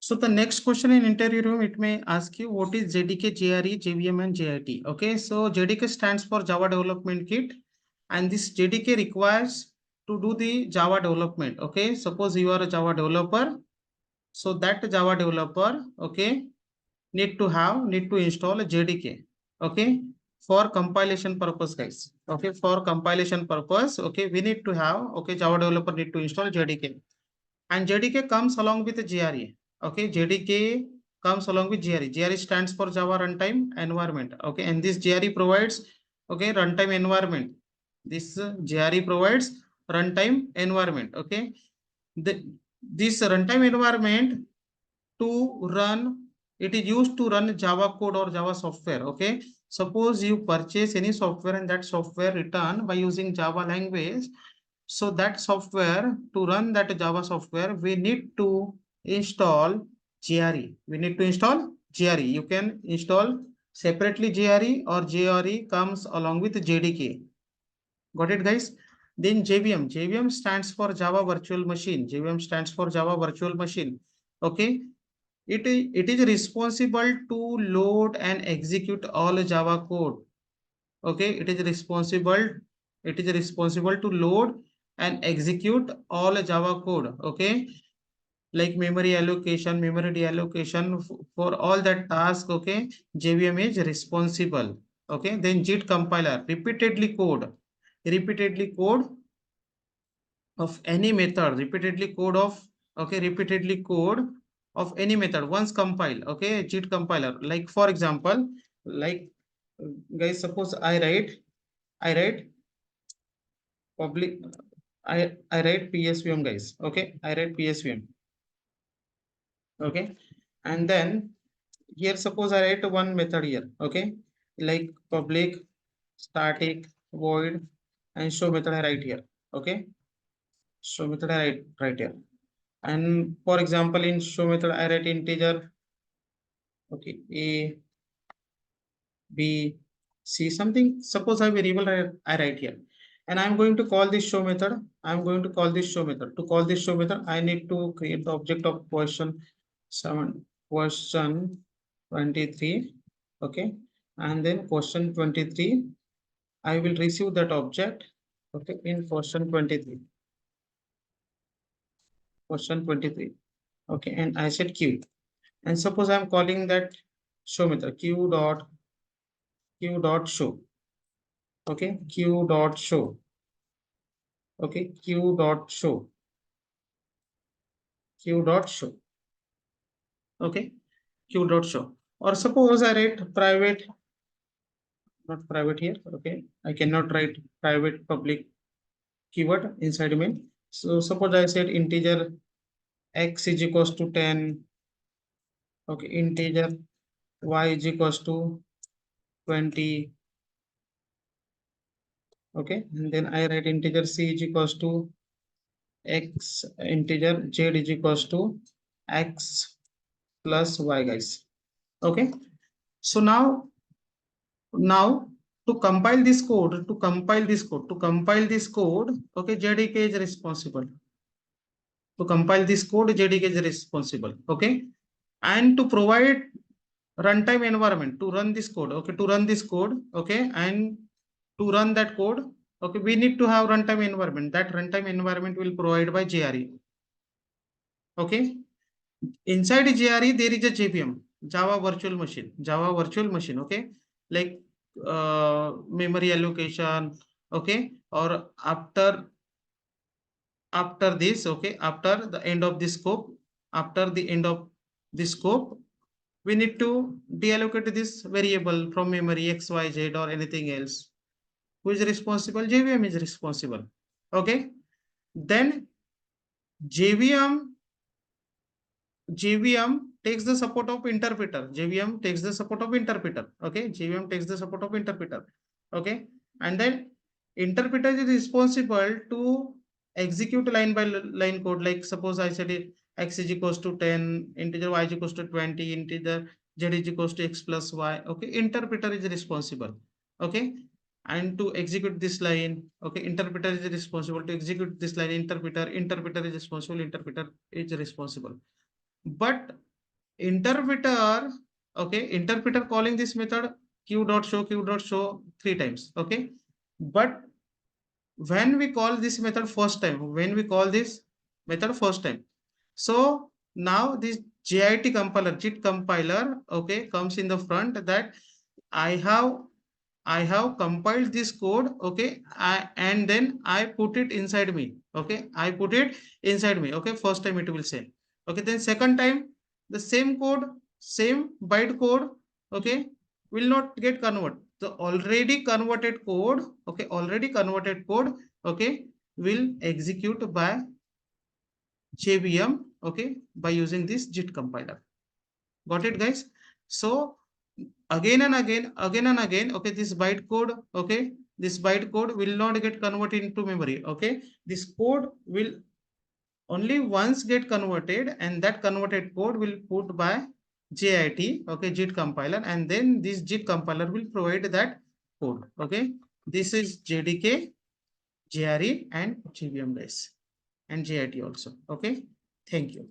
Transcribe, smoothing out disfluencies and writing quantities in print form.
So the next question in interview room, it may ask you what is JDK, JRE, JVM and JIT. Okay, so JDK stands for Java Development Kit, and this JDK requires to do the Java development. Okay, suppose you are a Java developer, so that Java developer, okay, need to install a JDK. Okay, for compilation purpose, guys. Okay, for compilation purpose, okay, we need to have, okay, Java developer need to install JDK, and JDK comes along with the GRE. Okay, JDK comes along with GRE. GRE stands for Java Runtime Environment. Okay, and this GRE provides, okay, runtime environment. This GRE provides runtime environment. Okay, this runtime environment to run, it is used to run Java code or Java software. Okay, suppose you purchase any software and that software written by using Java language, so that software, to run that Java software, we need to install GRE. We need to install GRE. You can install separately GRE, or GRE comes along with JDK. Got it, guys? Then JVM. JVM stands for Java Virtual Machine. JVM stands for Java Virtual Machine. Okay. It is responsible to load and execute all Java code. Okay. It is responsible to load and execute all Java code. Okay, like memory allocation, memory deallocation, for all that task. Okay, JVM is responsible. Okay, then JIT compiler, repeatedly code of any method, repeatedly code of any method once compile. Okay, JIT compiler, like for example, like guys, suppose I write public, I write PSVM, guys. Okay, I write PSVM. Okay, and then here suppose I write one method here. Okay, like public static void and show method I write here. Okay, show method I write right here. And for example, in show method I write integer. Okay, A, B, C, something. Suppose I variable I write here, and I'm going to call this show method. I'm going to call this show method. To call this show method, I need to create the object of question 23. Okay, and then question 23, I will receive that object. Okay, in question 23. Okay, and I said Q, and suppose I'm calling that show method Q dot show. Okay, Q dot show. Okay, Q dot show. Okay, Q dot show. Or suppose I write private, not private here. Okay, I cannot write private public keyword inside main. So suppose I said integer x is equals to 10. Okay, integer y is equals to 20. Okay, and then I write integer c is equals to x, integer z is equals to x plus y, guys. Okay, so now to compile this code, okay, JDK is responsible. To compile this code, JDK is responsible. Okay, and to provide runtime environment to run this code. Okay, to run this code. Okay, and to run that code. Okay, we need to have runtime environment. That runtime environment will provide by JRE. Okay, inside JRE there is a JVM, Java Virtual Machine. Okay, like memory allocation. Okay, or after this. Okay, after the end of this scope, we need to deallocate this variable from memory X, Y, Z or anything else. Who is responsible? JVM is responsible. Okay, then JVM takes the support of interpreter. JVM takes the support of interpreter. Okay, JVM takes the support of interpreter. Okay, and then interpreter is responsible to execute line by line code. Like suppose I said it, x is equals to 10, integer y is equals to 20, integer z is equals to x plus y. Okay, interpreter is responsible. Okay, and to execute this line, okay, interpreter is responsible to execute this line. Interpreter is responsible. But interpreter, okay, interpreter calling this method q.show 3 times, okay. But when we call this method first time, so now this JIT compiler, JIT compiler, okay, comes in the front that I have compiled this code, okay, and then I put it inside me, okay, I put it inside me, okay, first time it will say, okay, then second time the same code, same byte code, okay, will not get converted. The already converted code, okay, will execute by JVM, okay, by using this JIT compiler. Got it, guys? So again and again, okay, this byte code, okay, this byte code will not get converted into memory, okay. This code will only once get converted, and that converted code will put by JIT, okay, JIT compiler, and then this JIT compiler will provide that code, okay. This is JDK, JRE, and JVM, guys, and JIT also, okay. Thank you.